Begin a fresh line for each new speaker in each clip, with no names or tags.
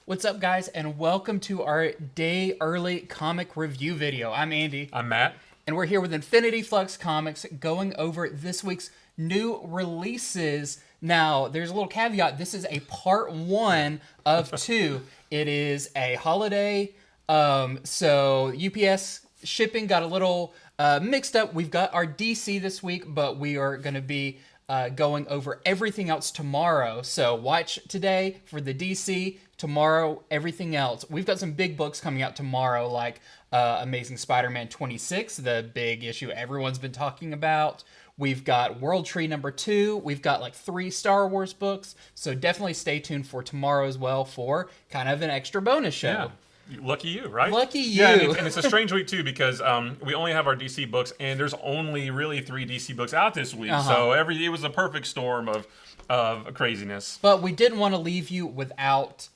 What's up, guys, and welcome to our day early comic review video. I'm Andy.
I'm Matt.
And we're here with Infinity Flux Comics going over this week's new releases. Now, there's a little caveat. This is a part one of two. It is a holiday, so UPS shipping got a little mixed up. We've got our DC this week, but we are going to be going over everything else tomorrow. So watch today for the DC, tomorrow everything else. We've got some big books coming out tomorrow, like Amazing Spider-Man 26, the big issue everyone's been talking about. We've got World Tree #2. We've got like 3 Star Wars books. So definitely stay tuned for tomorrow as well for kind of an extra bonus show.
Yeah. Lucky you, right?
Lucky you.
Yeah, and it's a strange week, too, because we only have our DC books, and there's only really 3 DC books out this week. So it was a perfect storm of craziness.
But we didn't want to leave you without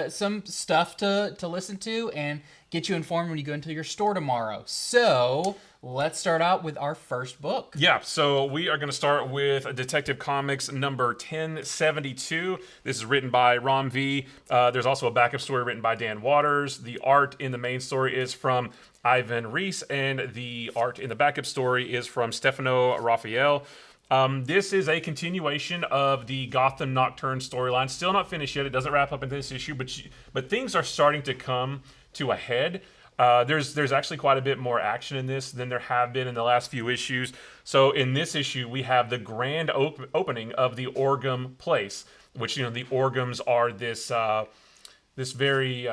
some stuff to listen to and get you informed when you go into your store tomorrow. So let's start out with our first book.
Yeah, so we are going to start with Detective Comics number 1072. This is written by Ron V. There's also a backup story written by Dan Waters. The art in the main story is from Ivan Reis, and the art in the backup story is from Stefano Raphael. This is a continuation of the Gotham Nocturne storyline. Still not finished yet. It doesn't wrap up in this issue, but things are starting to come to a head. There's actually quite a bit more action in this than there have been in the last few issues. So in this issue, we have the grand opening of the Orgham Place, which, you know, the Orghams are this very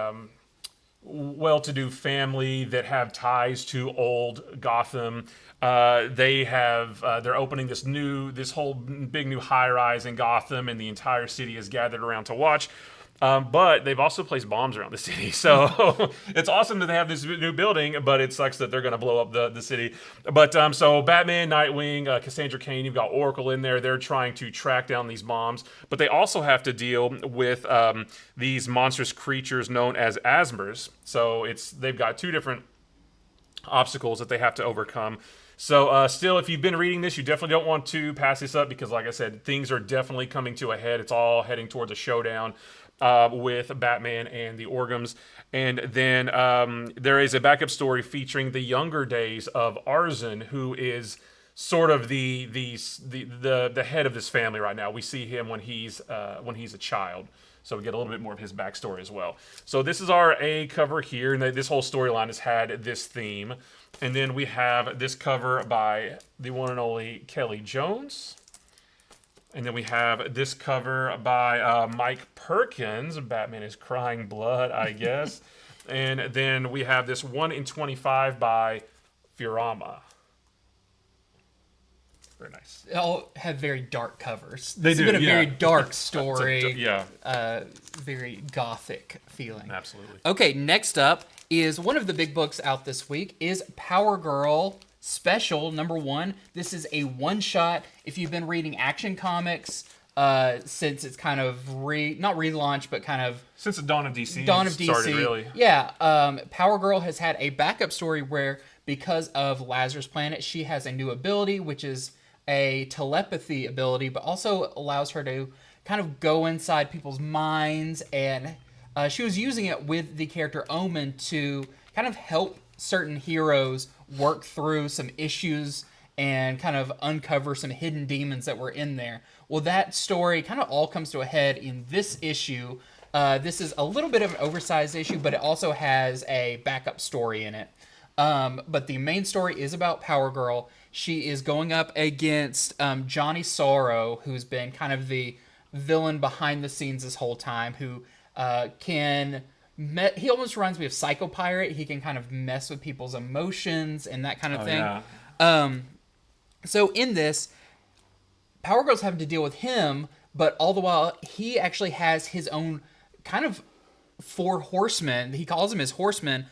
well-to-do family that have ties to old Gotham. They're opening this whole big new high-rise in Gotham, and the entire city is gathered around to watch. But they've also placed bombs around the city. So it's awesome that they have this new building, but it sucks that they're going to blow up the city. But so Batman, Nightwing, Cassandra Cain, you've got Oracle in there. They're trying to track down these bombs. But they also have to deal with these monstrous creatures known as Asmers. So they've got 2 different obstacles that they have to overcome. So still, if you've been reading this, you definitely don't want to pass this up because, like I said, things are definitely coming to a head. It's all heading towards a showdown with Batman and the Orghams. And then there is a backup story featuring the younger days of Arzon, who is sort of the head of this family right now. We see him when he's a child. So we get a little bit more of his backstory as well. So this is our A cover here, and this whole storyline has had this theme. And then we have this cover by the one and only Kelly Jones. And then we have this cover by Mike Perkins. Batman is crying blood, I guess. And then we have this 1 in 25 by Furama. Very nice.
They all have very dark covers.
They do,
It's been a
yeah.
very dark story.
Yeah.
Very gothic feeling.
Absolutely.
Okay, next up is one of the big books out this week is Power Girl Special #1. This is a one-shot. If you've been reading Action Comics since it's kind of not relaunched, but kind of
Since the Dawn of DC
started,
started, really.
Yeah, Power Girl has had a backup story where, because of Lazarus Planet, she has a new ability, which is a telepathy ability, but also allows her to kind of go inside people's minds, and she was using it with the character Omen to kind of help certain heroes work through some issues and kind of uncover some hidden demons that were in there. Well, that story kind of all comes to a head in this issue. This is a little bit of an oversized issue, but it also has a backup story in it. But the main story is about Power Girl. She is going up against Johnny Sorrow, who's been kind of the villain behind the scenes this whole time, who he almost reminds me of Psycho Pirate. He can kind of mess with people's emotions and that kind of thing.
Yeah.
So in this, Power Girl's having to deal with him, but all the while he actually has his own kind of 4 horsemen. He calls them his horsemen,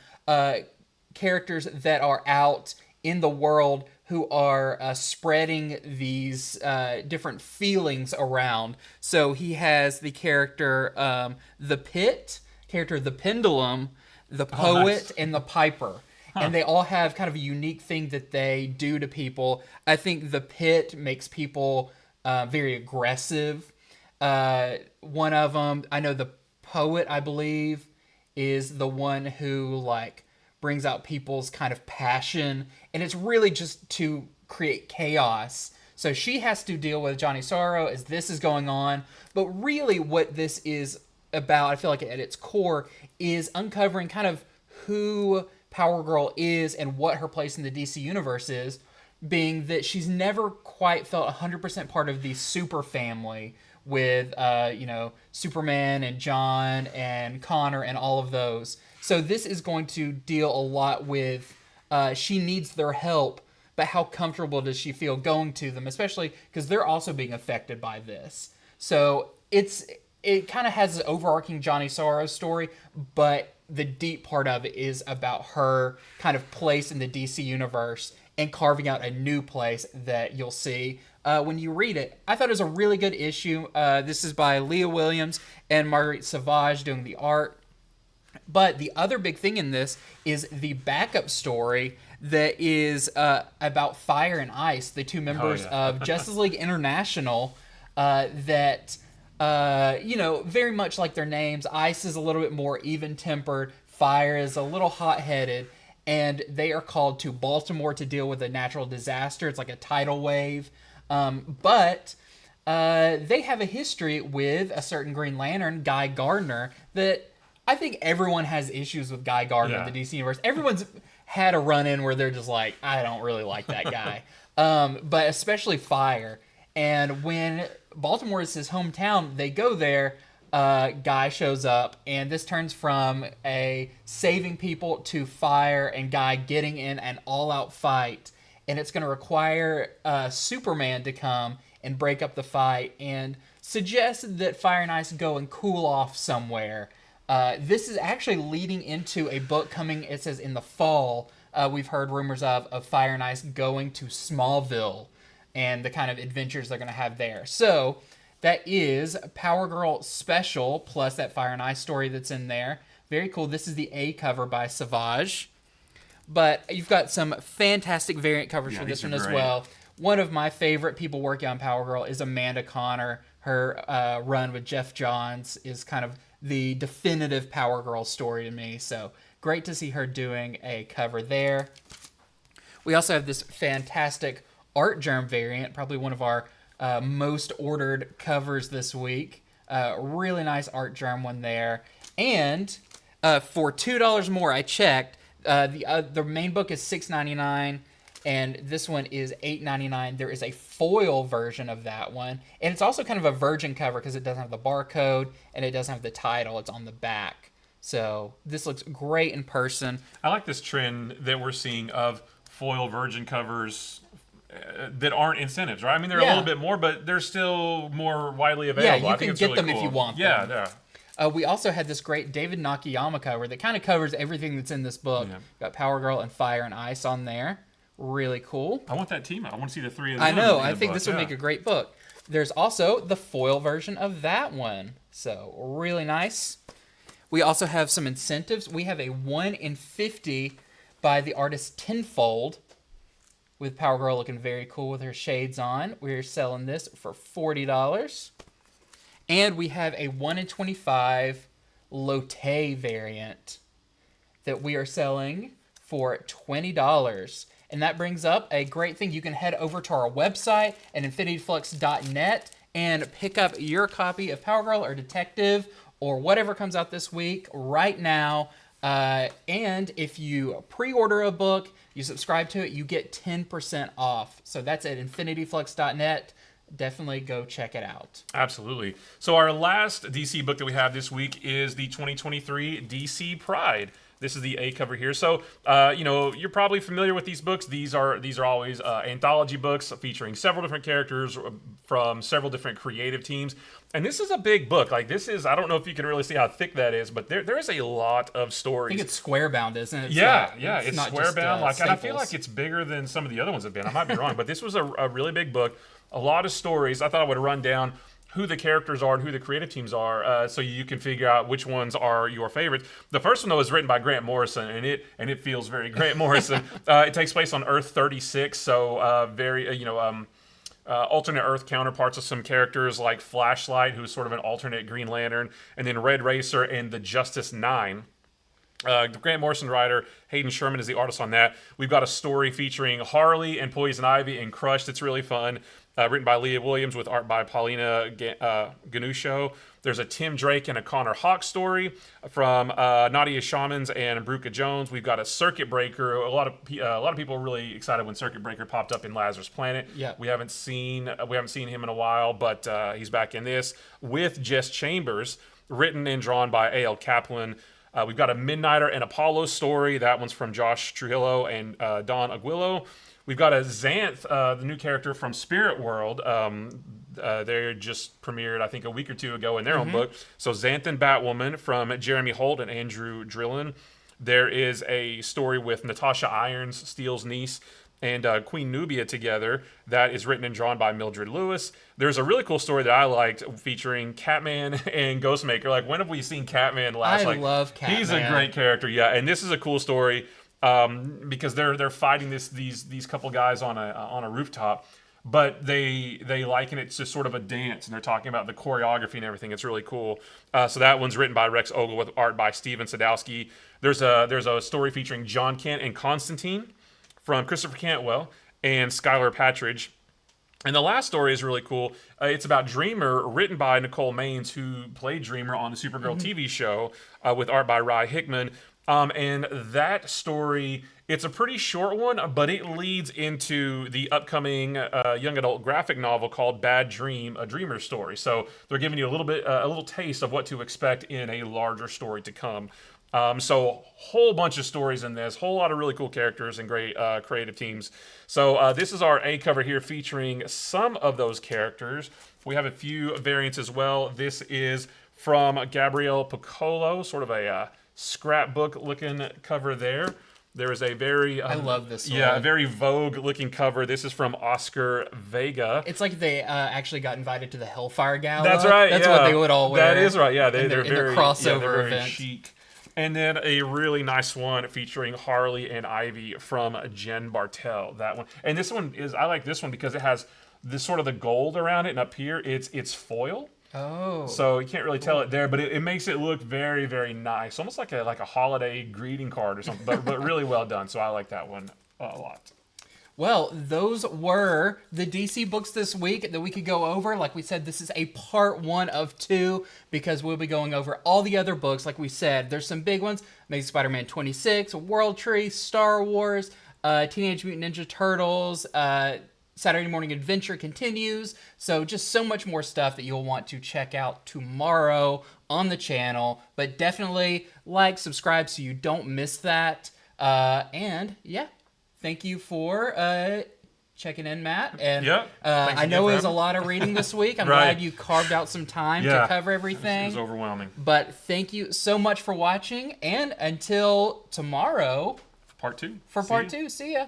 characters that are out in the world who are spreading these different feelings around. So he has the character The Pendulum, the poet,
nice.
and the piper. And they all have kind of a unique thing that they do to people. I think the pit makes people very aggressive. One of them, I know the poet, I believe, is the one who like brings out people's kind of passion, and it's really just to create chaos. So she has to deal with Johnny Sorrow as this is going on, but really what this is about, I feel like at its core, is uncovering kind of who Power Girl is and what her place in the DC universe is, being that she's never quite felt 100% part of the super family with, Superman and John and Connor and all of those. So this is going to deal a lot with she needs their help, but how comfortable does she feel going to them, especially because they're also being affected by this. So it kind of has an overarching Johnny Sorrow story, but the deep part of it is about her kind of place in the DC universe and carving out a new place that you'll see when you read it. I thought it was a really good issue. This is by Leah Williams and Marguerite Sauvage doing the art. But the other big thing in this is the backup story that is about Fire and Ice, the two members of Justice League International that... very much like their names. Ice is a little bit more even-tempered. Fire is a little hot-headed. And they are called to Baltimore to deal with a natural disaster. It's like a tidal wave. But they have a history with a certain Green Lantern, Guy Gardner, that I think everyone has issues with Guy Gardner in the DC Universe. Everyone's had a run-in where they're just like, I don't really like that guy. But especially Fire. And when Baltimore is his hometown, they go there, Guy shows up, and this turns from a saving people to Fire and Guy getting in an all-out fight, and it's going to require Superman to come and break up the fight and suggest that Fire and Ice go and cool off somewhere. This is actually leading into a book coming, it says, in the fall. We've heard rumors of Fire and Ice going to Smallville and the kind of adventures they're going to have there. So that is Power Girl Special, plus that Fire and Ice story that's in there. Very cool. This is the A cover by Savage. But you've got some fantastic variant covers for this one as well. One of my favorite people working on Power Girl is Amanda Connor. Her run with Jeff Johns is kind of the definitive Power Girl story to me. So great to see her doing a cover there. We also have this fantastic Art Germ variant, probably one of our most ordered covers this week. Really nice Art Germ one there. And for $2 more, I checked, the main book is $6.99, and this one is $8.99. There is a foil version of that one, and it's also kind of a virgin cover because it doesn't have the barcode and it doesn't have the title. It's on the back. So this looks great in person.
I like this trend that we're seeing of foil virgin covers that aren't incentives, right? I mean, they're a little bit more, but they're still more widely available.
Yeah, you can get them if you want them.
Yeah.
We also had this great David Nakayama cover that kind of covers everything that's in this book. Yeah. Got Power Girl and Fire and Ice on there. Really cool.
I want that team. I want to see the three of them.
I know. I think this would make a great book. There's also the foil version of that one. So, really nice. We also have some incentives. We have a 1 in 50 by the artist Tenfold, with Power Girl looking very cool with her shades on. We're selling this for $40. And we have a 1 in 25 Lotte variant that we are selling for $20. And that brings up a great thing. You can head over to our website at infinityflux.net and pick up your copy of Power Girl or Detective or whatever comes out this week right now. And if you pre-order a book, you subscribe to it, you get 10% off. So that's at infinityflux.net. Definitely go check it out.
Absolutely. So our last DC book that we have this week is the 2023 DC Pride. This is the A cover here. So, you're probably familiar with these books. These are always anthology books featuring several different characters from several different creative teams. And this is a big book. Like, this is, I don't know if you can really see how thick that is, but there is a lot of stories.
I think it's square bound, isn't it?
It's square bound. And I feel like it's bigger than some of the other ones have been. I might be wrong, but this was a really big book. A lot of stories. I thought I would run down who the characters are and who the creative teams are, so you can figure out which ones are your favorites. The first one though is written by Grant Morrison, and it feels very Grant Morrison. It takes place on Earth 36, so very alternate Earth counterparts of some characters like Flashlight, who's sort of an alternate Green Lantern, and then Red Racer and the Justice Nine. The Grant Morrison writer, Hayden Sherman, is the artist on that. We've got a story featuring Harley and Poison Ivy and Crushed. It's really fun. Written by Leah Williams with art by Paulina Ganusho. There's a Tim Drake and a Connor Hawk story from Nadia Shamans and Bruca Jones. We've got a Circuit Breaker. A lot of people were really excited when Circuit Breaker popped up in Lazarus Planet.
Yeah.
We haven't seen him in a while, but he's back in this with Jess Chambers, written and drawn by A.L. Kaplan. We've got a Midnighter and Apollo story. That one's from Josh Trujillo and Don Aguilo. We've got a Xanth, the new character from Spirit World. They just premiered, I think, a week or two ago in their own book. So Xanth and Batwoman from Jeremy Holt and Andrew Drillin. There is a story with Natasha Irons, Steele's niece, and Queen Nubia together that is written and drawn by Mildred Lewis. There's a really cool story that I liked featuring Catman and Ghostmaker. Like, when have we seen Catman last?
I love Catman.
He's a great character, yeah. And this is a cool story because they're fighting these couple guys on a rooftop, but they liken it to sort of a dance, and they're talking about the choreography and everything. It's really cool. So that one's written by Rex Ogle with art by Steven Sadowski. There's a story featuring John Kent and Constantine from Christopher Cantwell and Skylar Patridge. And the last story is really cool. It's about Dreamer, written by Nicole Maines, who played Dreamer on the Supergirl TV show, with art by Rye Hickman. And that story, it's a pretty short one, but it leads into the upcoming young adult graphic novel called Bad Dream, a Dreamer story. So they're giving you a little taste of what to expect in a larger story to come. So whole bunch of stories in this, whole lot of really cool characters and great creative teams. So this is our A cover here featuring some of those characters. We have a few variants as well. This is from Gabrielle Piccolo, sort of a scrapbook looking cover there. There is a very
I love this one.
Yeah, a very Vogue looking cover. This is from Oscar Vega.
It's like they actually got invited to the Hellfire Gala.
That's right.
That's what they would all wear.
That is right. Yeah, they're
in
very
their crossover
they're very
event.
chic. And then a really nice one featuring Harley and Ivy from Jen Bartel. That one, and this one is, I like this one because it has this sort of the gold around it, and up here it's foil.
Oh.
So you can't really tell it there, but it makes it look very, very nice, almost like a holiday greeting card or something, but really well done. So I like that one a lot.
Well, those were the DC books this week that we could go over. Like we said, this is a part 1 of 2 because we'll be going over all the other books. Like we said, there's some big ones. Amazing Spider-Man 26, World Tree, Star Wars, Teenage Mutant Ninja Turtles, Saturday Morning Adventure continues. So just so much more stuff that you'll want to check out tomorrow on the channel. But definitely like, subscribe so you don't miss that. And yeah. Thank you for checking in, Matt. And I know it was a lot of reading this week. I'm glad you carved out some time to cover everything.
It was overwhelming.
But thank you so much for watching. And until tomorrow.
Part 2.
For part 2. See ya.